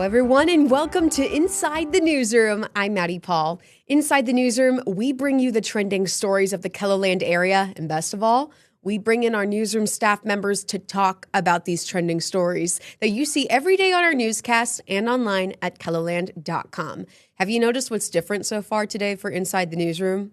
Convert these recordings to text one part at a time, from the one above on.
everyone, and welcome to Inside the Newsroom. I'm Maddie Paul. Inside the Newsroom, we bring you the trending stories of the KELOLAND area, and best of all, we bring in our newsroom staff members to talk about these trending stories that you see every day on our newscasts and online at KELOLAND.com. Have you noticed what's different so far today for Inside the Newsroom?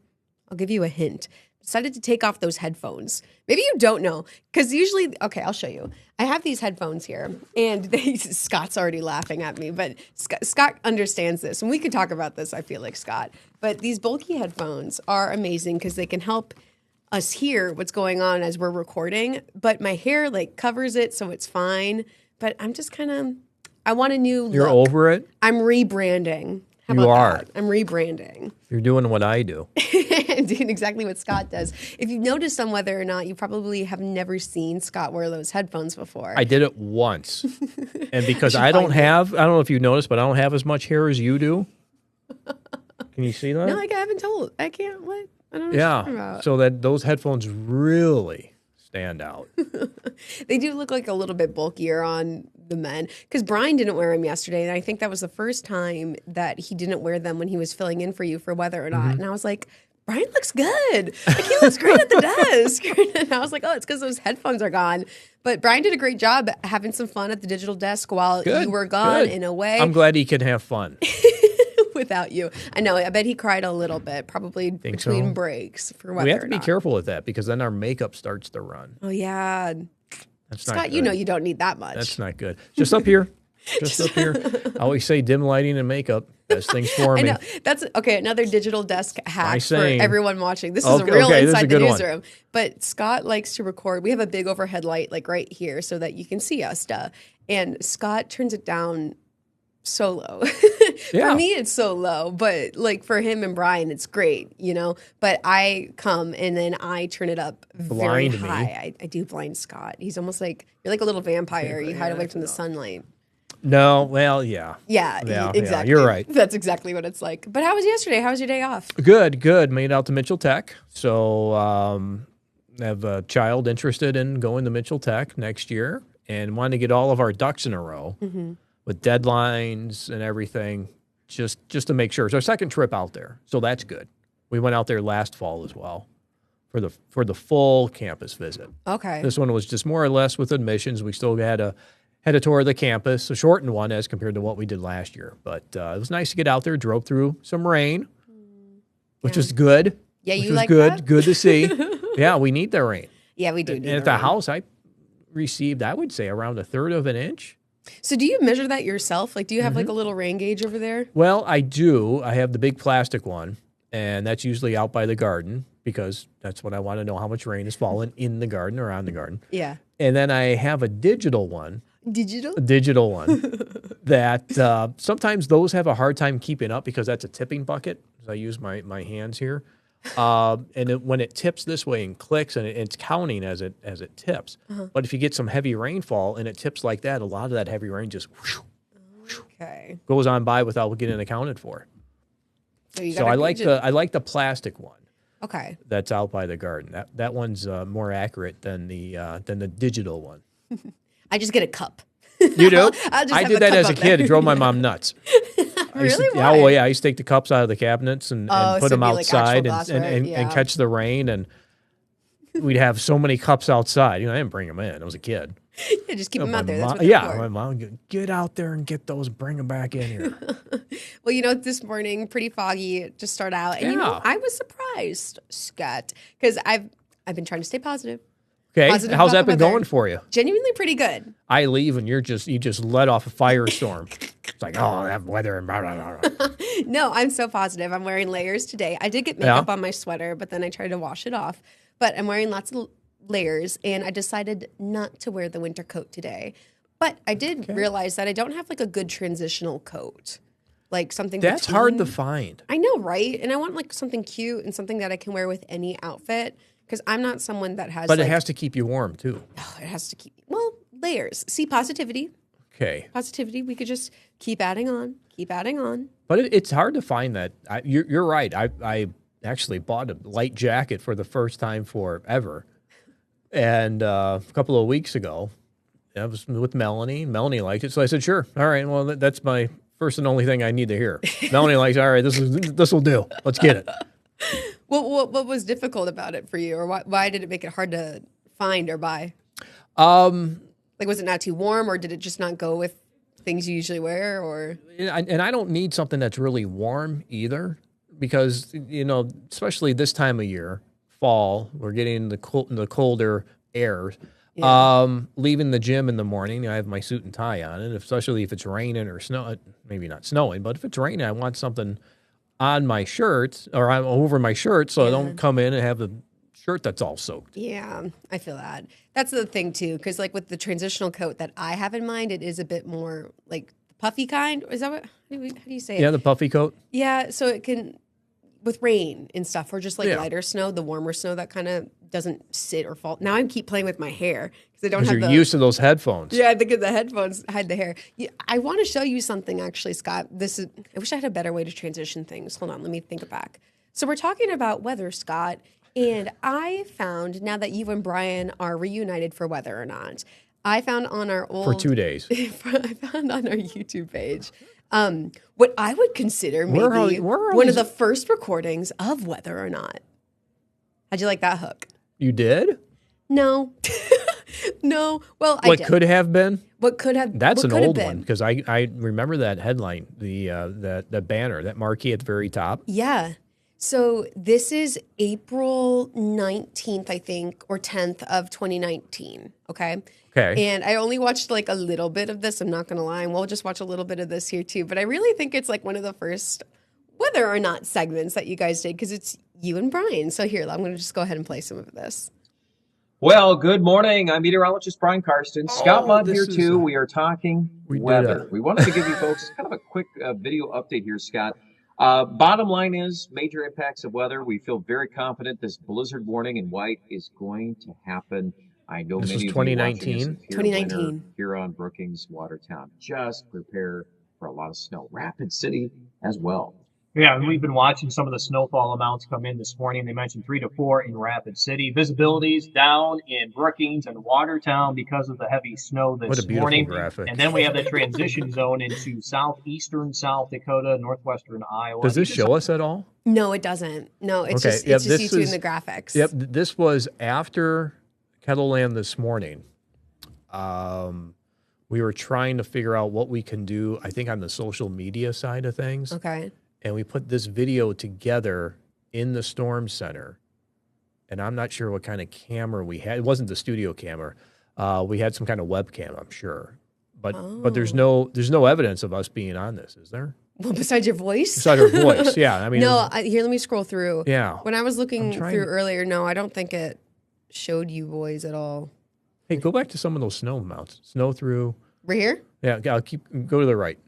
I'll give you a hint. Decided to take off those headphones. Maybe you don't know, because usually, okay, I'll show you. I have these headphones here, and Scott's already laughing at me, but Scott understands this, and we could talk about this, I feel like, Scott. But these bulky headphones are amazing because they can help us hear what's going on as we're recording, but my hair, covers it, so it's fine. But I'm just I want a new look. You're over it? I'm rebranding. How you about are. that? I'm rebranding. You're doing what I do. Doing exactly what Scott does. If you've noticed on whether or not, you probably have never seen Scott wear those headphones before. I did it once. And because I don't know if you noticed, but I don't have as much hair as you do. Can you see that? No, I haven't told. I can't. What? I don't know what you're talking about. So those headphones really stand out. They do look like a little bit bulkier on the men, because Brian didn't wear them yesterday, and I think that was the first time that he didn't wear them when he was filling in for you for whether or not. And I was like, Brian looks good. He looks great at the desk. And I was like, oh, it's because those headphones are gone. But Brian did a great job having some fun at the digital desk while you were gone in a way. I'm glad he can have fun. Without you. I know. I bet he cried a little bit, probably between breaks for whether we have to or be not. careful with that, because then our makeup starts to run. Oh, yeah. That's Scott, not good. you know you don't need that much. That's not good. Just up here. Just up here. I always say dim lighting and makeup. Best things for me. I know. That's okay. Another digital desk hack for saying. everyone watching. This is a real this is Inside a the good Newsroom. one. But Scott likes to record. We have a big overhead light right here so that you can see us. And Scott turns it down so low. For me, it's so low. But for him and Brian, it's great, But I come and then I turn it up very high. I do blind Scott. He's almost like, you're like a little vampire. You hide away from the sunlight. No, well, yeah. Yeah, exactly. Yeah, you're right. That's exactly what it's like. But how was yesterday? How was your day off? Good. Made out to Mitchell Tech. So I have a child interested in going to Mitchell Tech next year and wanted to get all of our ducks in a row with deadlines and everything, just to make sure. It's our second trip out there, so that's good. We went out there last fall as well for the full campus visit. Okay. This one was just more or less with admissions. We still had a tour of the campus, a shortened one as compared to what we did last year. But it was nice to get out there. Drove through some rain, which was good. Yeah, which you was like good. that? Good to see. Yeah, we need the rain. Yeah, we do need And at the house, I received, I would say, around 1/3 of an inch. So do you measure that yourself? Do you have a little rain gauge over there? Well, I do. I have the big plastic one, and that's usually out by the garden because that's what I want to know how much rain has fallen in the garden or on the garden. Yeah. And then I have a digital one. Digital? A digital one that sometimes those have a hard time keeping up because that's a tipping bucket. I use my hands here. And when it tips this way and clicks, and it's counting as it tips. But if you get some heavy rainfall and it tips like that, a lot of that heavy rain just goes on by without getting accounted for. So I like the plastic one. Okay. That's out by the garden. That one's more accurate than the digital one. I just get a cup. You do? I did that as a kid. It drove my mom nuts. Really? Why? I used to take the cups out of the cabinets and put them outside and catch the rain. And we'd have so many cups outside. I didn't bring them in. I was a kid. Yeah, just keep them out there. That's what they're for. My mom would get out there and get those, bring them back in here. Well, this morning, pretty foggy to start out. And, I was surprised, Scott, because I've been trying to stay positive. Okay, how's that been going for you? Genuinely pretty good. I leave and you just let off a firestorm. It's like, oh, that weather and blah, blah, blah. No, I'm so positive. I'm wearing layers today. I did get makeup on my sweater, but then I tried to wash it off. But I'm wearing lots of layers, and I decided not to wear the winter coat today. But I did realize that I don't have a good transitional coat. Something that's hard to find. I know, right? And I want something cute and something that I can wear with any outfit. Because I'm not someone that has. But it has to keep you warm too. Oh, it has to keep. Well, layers. See, positivity. Okay. Positivity. We could just keep adding on. Keep adding on. But it's hard to find that. You're right. I actually bought a light jacket for the first time forever, and a couple of weeks ago, I was with Melanie. Melanie liked it, so I said, "Sure, all right. Well, that's my first and only thing I need to hear." Melanie likes, all right. This will do. Let's get it. What was difficult about it for you, or why did it make it hard to find or buy? Like, was it not too warm, or did it just not go with things you usually wear, or? And I don't need something that's really warm either, because especially this time of year, fall, we're getting the colder air. Yeah. Leaving the gym in the morning, I have my suit and tie on, and especially if it's raining or snow, maybe not snowing, but if it's raining, I want something on my shirt or over my shirt so I don't come in and have the shirt that's all soaked. Yeah, I feel that. That's the thing too, because like with the transitional coat that I have in mind, it is a bit more like the puffy kind. Is that what? How do you say it? Yeah, the puffy coat. Yeah, so it can, with rain and stuff, or just like lighter snow, the warmer snow that kind of doesn't sit or fall. Now I keep playing with my hair because I don't have. You're used to those headphones. Yeah, I think the headphones hide the hair. I want to show you something actually, Scott. I wish I had a better way to transition things. Hold on, let me think it back. So we're talking about weather, Scott, and I found, now that you and Brian are reunited for weather or not, I found on our for 2 days. I found on our YouTube page. What I would consider maybe one of the first recordings of Whether or Not. How'd you like that hook? You did? No. No. Well, I did. What could have been? What could have? That's an old one, because I remember that headline, the banner, that marquee at the very top. Yeah. So this is April 19th, I think, or 10th of 2019. Okay. And I only watched like a little bit of this. I'm not going to lie. And we'll just watch a little bit of this here too. But I really think it's like one of the first Whether or Not segments that you guys did, because it's you and Brian. So here, I'm going to just go ahead and play some of this. Well, good morning. I'm meteorologist Brian Karsten. Scott Mudd here too. We are talking weather. We wanted to give you folks kind of a quick video update here, Scott. Bottom line is major impacts of weather. We feel very confident this blizzard warning in white is going to happen. I know this many was of you 2019. 2019. Huron, Brookings, Watertown. Just prepare for a lot of snow. Rapid City as well. Yeah, and we've been watching some of the snowfall amounts come in this morning. They mentioned 3 to 4 in Rapid City. Visibilities down in Brookings and Watertown because of the heavy snow this What a beautiful morning. graphic. And then we have the transition zone into southeastern South Dakota, northwestern Iowa. Does this show us at all? No, it doesn't. No, it's Okay. just you two in the graphics. Yep. This was after KELOLAND this morning. We were trying to figure out what we can do, I think, on the social media side of things. Okay. And we put this video together in the storm center. And I'm not sure what kind of camera we had. It wasn't the studio camera. We had some kind of webcam, I'm sure. But there's no evidence of us being on this, is there? Well, besides your voice? Besides our voice, yeah. I mean, no, here, let me scroll through. Yeah. When I was looking through earlier, no, I don't think it showed you boys at all. Hey, go back to some of those snow amounts. Snow through. Right here? Yeah, go to the right.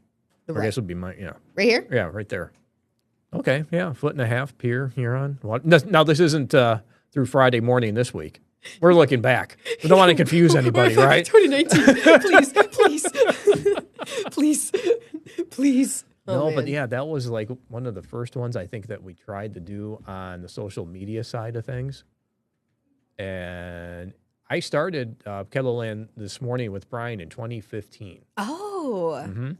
The I right. guess would be my, yeah. Right here? Yeah, right there. Okay, yeah, 1.5 foot pier, Huron. Now, this isn't through Friday morning this week. We're looking back. We don't want to confuse anybody, right? 2019. Please. Please. No, but yeah, that was like one of the first ones I think that we tried to do on the social media side of things. And I started KELOLAND this morning with Brian in 2015. Oh. Mm-hmm.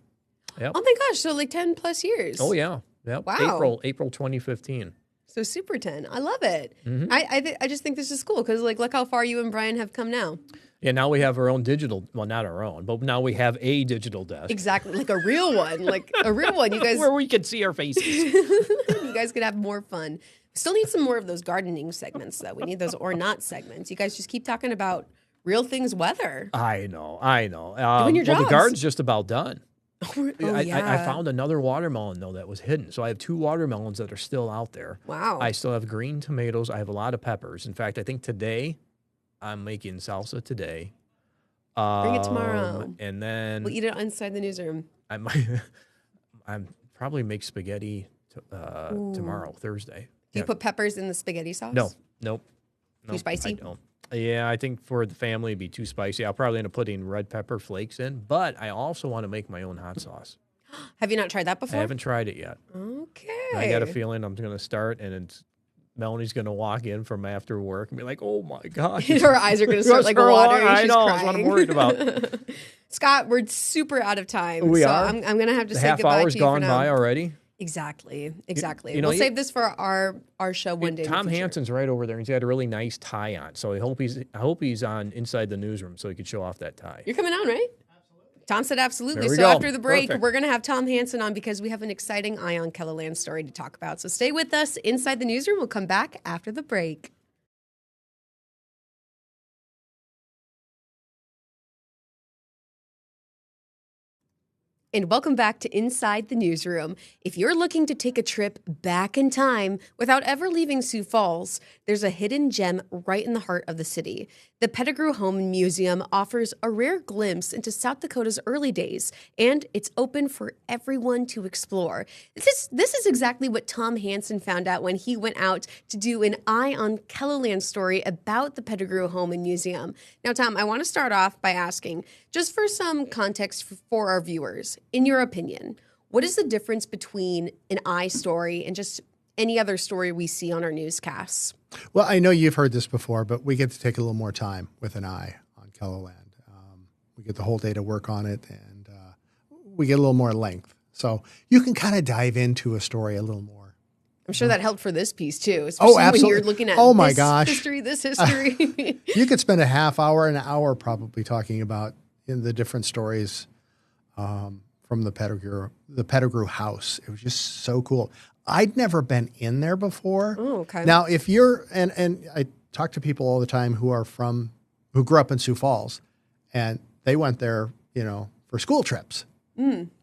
Yep. Oh my gosh, so like 10 plus years. Oh, yeah. Yep. Wow. April 2015. So super 10. I love it. Mm-hmm. I just think this is cool because like look how far you and Brian have come now. Yeah, now we have our own digital, well, not our own, but now we have a digital desk. Exactly, like a real one. You guys. Where we can see our faces. You guys could have more fun. Still need some more of those gardening segments, though. We need those or not segments. You guys just keep talking about real things, weather. I know. Doing your jobs. Well, the garden's just about done. Yeah. I found another watermelon, though, that was hidden. So I have 2 watermelons that are still out there. Wow. I still have green tomatoes. I have a lot of peppers. In fact, I think today I'm making salsa today. Bring it tomorrow. And then we'll eat it inside the newsroom. I'm probably make spaghetti tomorrow, Thursday. Do you put peppers in the spaghetti sauce? No, nope. Too spicy? I don't. Yeah, I think for the family it'd be too spicy. I'll probably end up putting red pepper flakes in, but I also want to make my own hot sauce. Have you not tried that before? I haven't tried it yet. Okay. I got a feeling I'm going to start, and it's Melanie's going to walk in from after work and be like, "Oh my gosh!" Her eyes are going to start like watering. I She's know. crying. That's what I'm worried about. Scott, we're super out of time. We so are. I'm going to have to The say half goodbye hour's to you gone for now. by already. Exactly. Know, We'll save this for our show one day. Tom Hansen's right over there. He's got a really nice tie on. So I hope he's on Inside the Newsroom so he could show off that tie. You're coming on, right? Tom said absolutely. There we So go. after the break, Perfect. we're going to have Tom Hansen on because we have an exciting Ion KELOLAND story to talk about. So stay with us inside the newsroom. We'll come back after the break. And welcome back to Inside the Newsroom. If you're looking to take a trip back in time without ever leaving Sioux Falls, there's a hidden gem right in the heart of the city. The Pettigrew Home Museum offers a rare glimpse into South Dakota's early days, and it's open for everyone to explore. This is exactly what Tom Hansen found out when he went out to do an Eye on KELOLAND story about the Pettigrew Home and Museum. Now, Tom, I want to start off by asking, just for some context for our viewers, in your opinion, what is the difference between an eye story and just any other story we see on our newscasts? Well, I know you've heard this before, but we get to take a little more time with an eye on KELOLAND. We get the whole day to work on it, and we get a little more length. So you can kind of dive into a story a little more. I'm sure that helped for this piece, too. Especially Absolutely. when you're looking at this history. You could spend a half hour, an hour probably talking about the different stories from the Pettigrew house. It was just so cool. I'd never been in there before. Oh, okay. Now, if you're, and I talk to people all the time who grew up in Sioux Falls, and they went there, for school trips.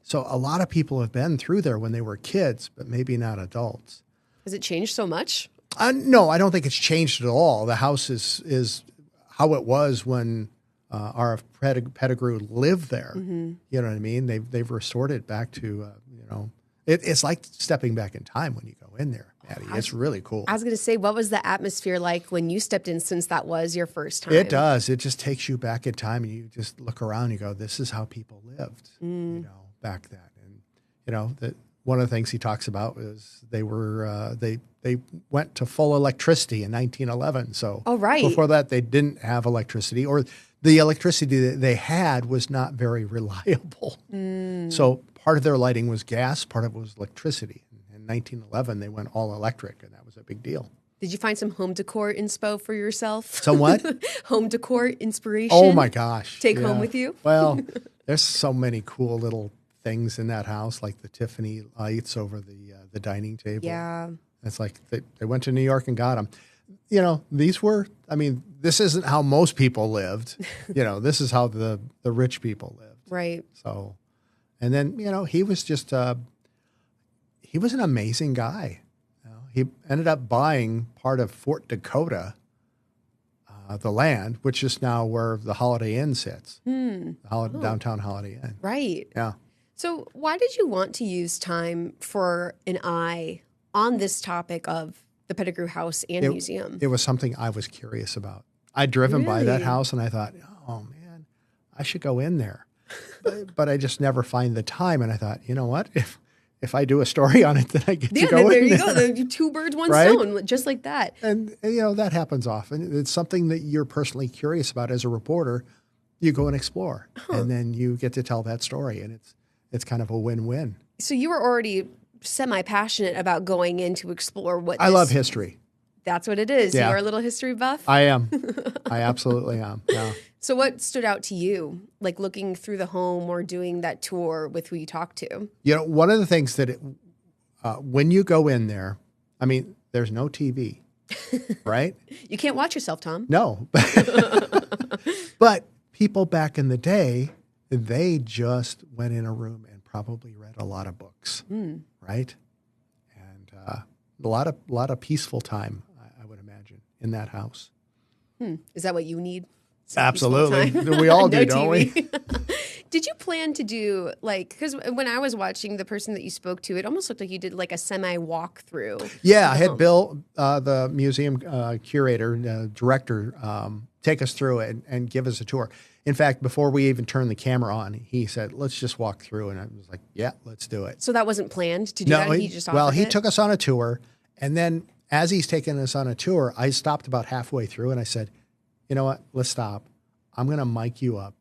So a lot of people have been through there when they were kids, but maybe not adults. Has it changed so much? No, I don't think it's changed at all. The house is how it was when R.F. Pettigrew lived there. Mm-hmm. You know what I mean? They've restored it back to, it's like stepping back in time when you go in there, Maddie. It's really cool. I was going to say, what was the atmosphere like when you stepped in, since that was your first time? It does. It just takes you back in time, and you just look around and you go, this is how people lived, back then. And, one of the things he talks about is they were, they went to full electricity in 1911. So before that, they didn't have electricity, or the electricity that they had was not very reliable. So part of their lighting was gas, part of it was electricity. In 1911, they went all electric, and that was a big deal. Did you find some home decor inspo for yourself? Some what? Home decor inspiration? Oh, my gosh. Take home with you? Well, there's so many cool little things in that house, like the Tiffany lights over the dining table. Yeah. It's like they went to New York and got them. This isn't how most people lived. This is how the rich people lived. Right. So, and then, he was just, he was an amazing guy. He ended up buying part of Fort Dakota, the land, which is now where the Holiday Inn sits, downtown Holiday Inn. Right. Yeah. So why did you want to use time for an eye on this topic of the Pettigrew House and Museum? It was something I was curious about. I'd driven by that house, and I thought, oh, man, I should go in there. but I just never find the time. And I thought, you know what? If I do a story on it, then I get to go in there. There you go. The two birds, one stone, just like that. And, that happens often. It's something that you're personally curious about as a reporter. You go and explore, and then you get to tell that story, and it's kind of a win-win. So you were already semi-passionate about going in to explore what I love history. That's what it is. Yeah. You are a little history buff? I am. I absolutely am. Yeah. So what stood out to you, like looking through the home or doing that tour with who you talked to? One of the things that when you go in there, there's no TV, right? You can't watch yourself, Tom. No. But people back in the day, they just went in a room and probably read a lot of books, right? And a lot of peaceful time, I would imagine, in that house. Is that what you need? Absolutely. We all do, don't we? Did you plan to do, because when I was watching the person that you spoke to, it almost looked like you did like a semi-walkthrough. Yeah, I had Bill, the museum curator, director, take us through it and give us a tour. In fact, before we even turned the camera on, he said, let's just walk through. And I was like, yeah, let's do it. So that wasn't planned to do that? He just offered he it? took us on a tour. And then as he's taking us on a tour, I stopped about halfway through and I said, you know what, let's stop. I'm going to mic you up.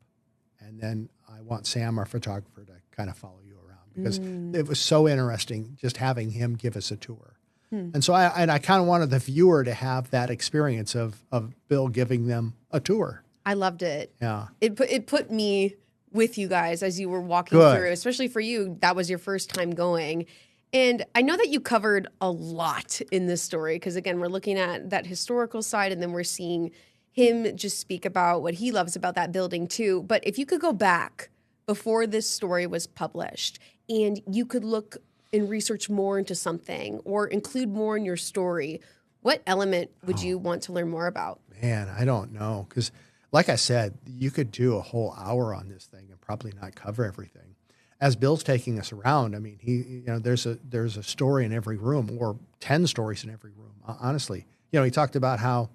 And then I want Sam, our photographer, to kind of follow you around because it was so interesting just having him give us a tour. And so I kind of wanted the viewer to have that experience of Bill giving them a tour. I loved it. Yeah. It put me with you guys as you were walking through, especially for you. That was your first time going. And I know that you covered a lot in this story because, again, we're looking at that historical side and then we're seeing him just speak about what he loves about that building too. But if you could go back before this story was published and you could look and research more into something or include more in your story, what element would you want to learn more about? Man, I don't know. Because like I said, you could do a whole hour on this thing and probably not cover everything. As Bill's taking us around, I mean, there's a story in every room or 10 stories in every room. Honestly, he talked about how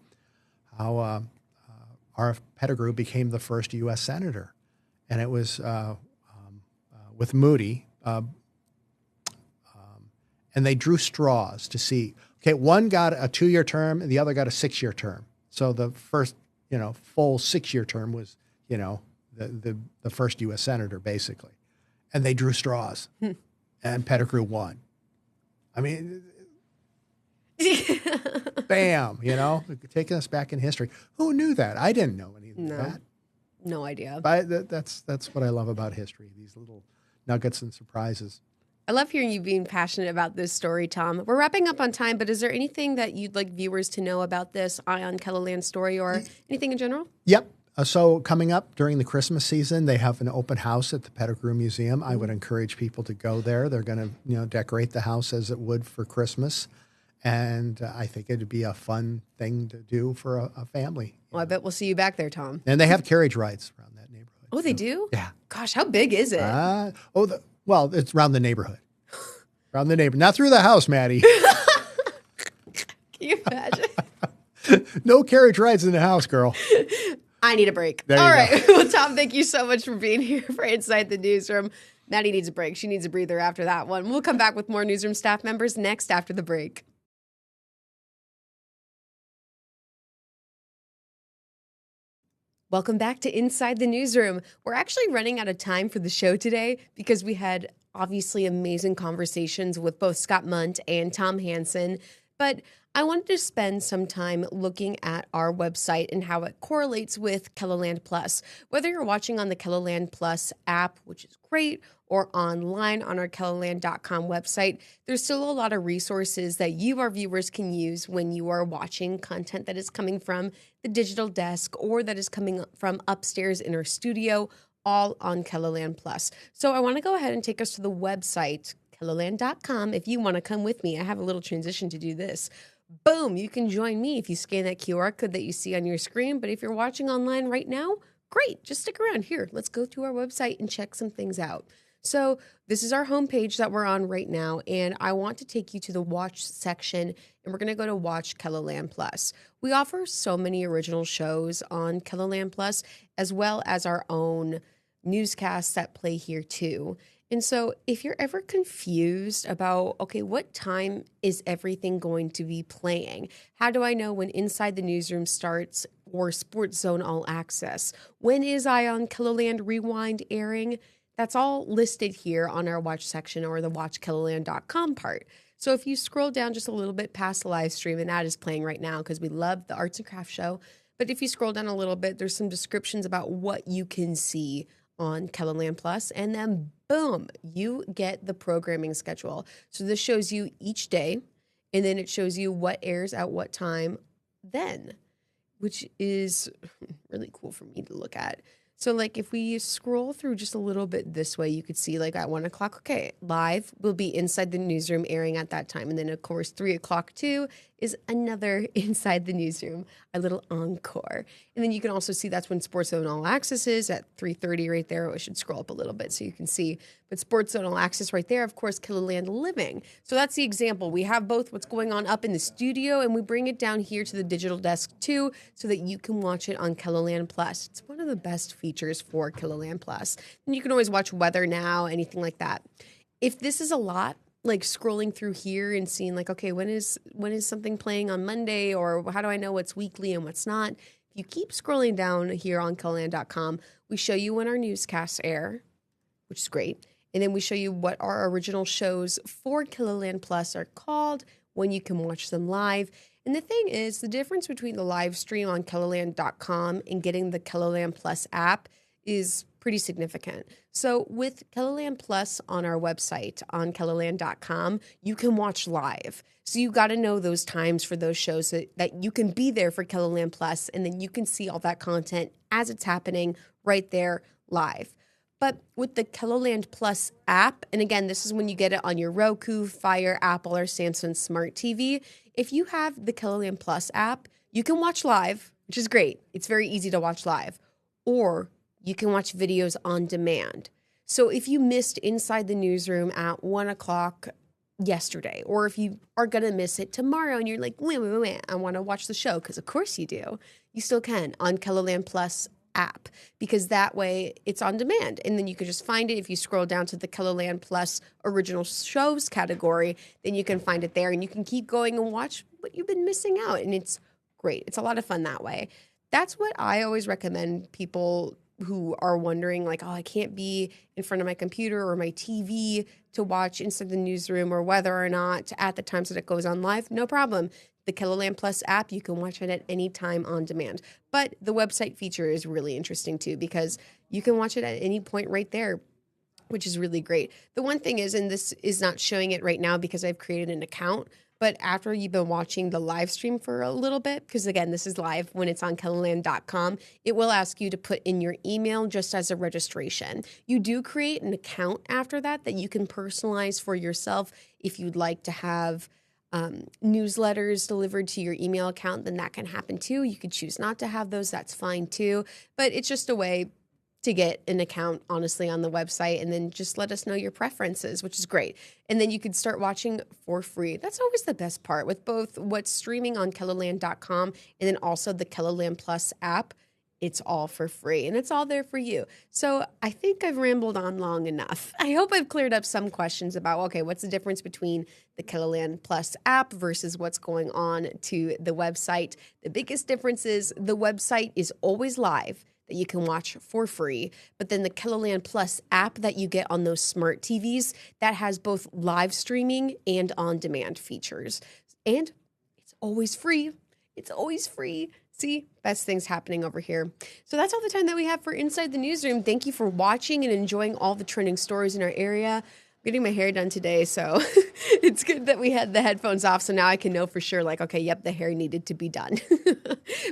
R.F. Pettigrew became the first U.S. senator, and it was with Moody, and they drew straws to see. Okay, one got a 2-year term, and the other got a 6-year term. So the first, full 6-year term was, the first U.S. senator basically. And they drew straws, and Pettigrew won. I mean, bam, taking us back in history. Who knew that? I didn't know any of that. No idea. But that's what I love about history, these little nuggets and surprises. I love hearing you being passionate about this story, Tom. We're wrapping up on time, but is there anything that you'd like viewers to know about this Ion KELOLAND story or anything in general? Yep. So coming up during the Christmas season, they have an open house at the Pettigrew Museum. I would encourage people to go there. They're going to, decorate the house as it would for Christmas. And I think it'd be a fun thing to do for a family. Well, I bet we'll see you back there, Tom. And they have carriage rides around that neighborhood. Oh, they do? Yeah. Gosh, how big is it? Well, it's around the neighborhood. Around the neighborhood. Not through the house, Maddie. Can you imagine? No carriage rides in the house, girl. I need a break. All right. Well, Tom, thank you so much for being here for Inside the Newsroom. Maddie needs a break. She needs a breather after that one. We'll come back with more Newsroom staff members next after the break. Welcome back to Inside the Newsroom. We're actually running out of time for the show today because we had obviously amazing conversations with both Scott Munt and Tom Hansen. But I wanted to spend some time looking at our website and how it correlates with KELOLAND Plus. Whether you're watching on the KELOLAND Plus app, which is great, or online on our KELOLAND.com website, there's still a lot of resources that you, our viewers, can use when you are watching content that is coming from the digital desk or that is coming from upstairs in our studio, all on KELOLAND Plus. So I want to go ahead and take us to the website, KELOLAND.com. If you want to come with me, I have a little transition to do this. Boom, you can join me if you scan that QR code that you see on your screen. But if you're watching online right now, great, just stick around. Here, let's go to our website and check some things out. So this is our homepage that we're on right now, and I want to take you to the watch section, and we're going to go to Watch KELOLAND Plus. We offer so many original shows on KELOLAND Plus, as well as our own newscasts that play here too. And so if you're ever confused about, okay, what time is everything going to be playing? How do I know when Inside the Newsroom starts or Sports Zone All Access? When is Ion KELOLAND Rewind airing? That's all listed here on our watch section or the watchkeloland.com part. So if you scroll down just a little bit past the live stream, and that is playing right now because we love the arts and crafts show. But if you scroll down a little bit, there's some descriptions about what you can see on KELOLAND Plus, and then boom, you get the programming schedule. So this shows you each day, and then it shows you what airs at what time then, which is really cool for me to look at. So like if we scroll through just a little bit this way, you could see like at 1 o'clock, okay, live will be Inside the Newsroom airing at that time. And then of course, 3 o'clock too is another Inside the Newsroom, a little encore. And then you can also see that's when Sports Zone All Access is at 3:30 right there. I should scroll up a little bit so you can see. But Sports Zone All Access right there, of course, KELOLAND Living. So that's the example. We have both what's going on up in the studio, and we bring it down here to the digital desk too, so that you can watch it on KELOLAND Plus. It's one of the best features for KELOLAND Plus. And you can always watch weather now, anything like that. If this is a lot, like scrolling through here and seeing like, okay, when is something playing on Monday, or how do I know what's weekly and what's not? If you keep scrolling down here on KELOLAND.com, we show you when our newscasts air, which is great. And then we show you what our original shows for KELOLAND Plus are called, when you can watch them live. And the thing is, the difference between the live stream on KELOLAND.com and getting the KELOLAND Plus app is pretty significant. So with KELOLAND Plus on our website on KELOLAND.com, you can watch live. So you got to know those times for those shows that you can be there for KELOLAND Plus, and then you can see all that content as it's happening right there live. But with the KELOLAND Plus app, and again, this is when you get it on your Roku, Fire, Apple, or Samsung Smart TV. If you have the KELOLAND Plus app, you can watch live, which is great. It's very easy to watch live. Or you can watch videos on demand. So if you missed Inside the Newsroom at 1 o'clock yesterday, or if you are going to miss it tomorrow and you're like, wait, I want to watch the show, because of course you do, you still can on KELOLAND Plus app, because that way it's on demand. And then you can just find it. If you scroll down to the KELOLAND Plus original shows category, then you can find it there, and you can keep going and watch what you've been missing out. And it's great. It's a lot of fun that way. That's what I always recommend people who are wondering, like, oh, I can't be in front of my computer or my TV to watch Inside the Newsroom, or whether or not at the times that it goes on live. No problem. The KELOLAND Plus app, you can watch it at any time on demand. But the website feature is really interesting too, because you can watch it at any point right there, which is really great. The one thing is, and this is not showing it right now because I've created an account, but after you've been watching the live stream for a little bit, because again, this is live when it's on KELOLAND.com, it will ask you to put in your email just as a registration. You do create an account after that you can personalize for yourself. If you'd like to have newsletters delivered to your email account, then that can happen too. You could choose not to have those. That's fine too. But it's just a way to get an account, honestly, on the website, and then just let us know your preferences, which is great. And then you can start watching for free. That's always the best part with both what's streaming on KELOLAND.com and then also the KELOLAND Plus app. It's all for free, and it's all there for you. So I think I've rambled on long enough. I hope I've cleared up some questions about, okay, what's the difference between the KELOLAND Plus app versus what's going on to the website. The biggest difference is the website is always live, that you can watch for free. But then the KELOLAND Plus app that you get on those smart TVs, that has both live streaming and on-demand features. And it's always free. It's always free. See, best things happening over here. So that's all the time that we have for Inside the Newsroom. Thank you for watching and enjoying all the trending stories in our area. I'm getting my hair done today, so it's good that we had the headphones off, so now I can know for sure, like, okay, yep, the hair needed to be done.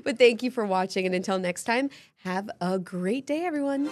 But thank you for watching, and until next time, have a great day, everyone.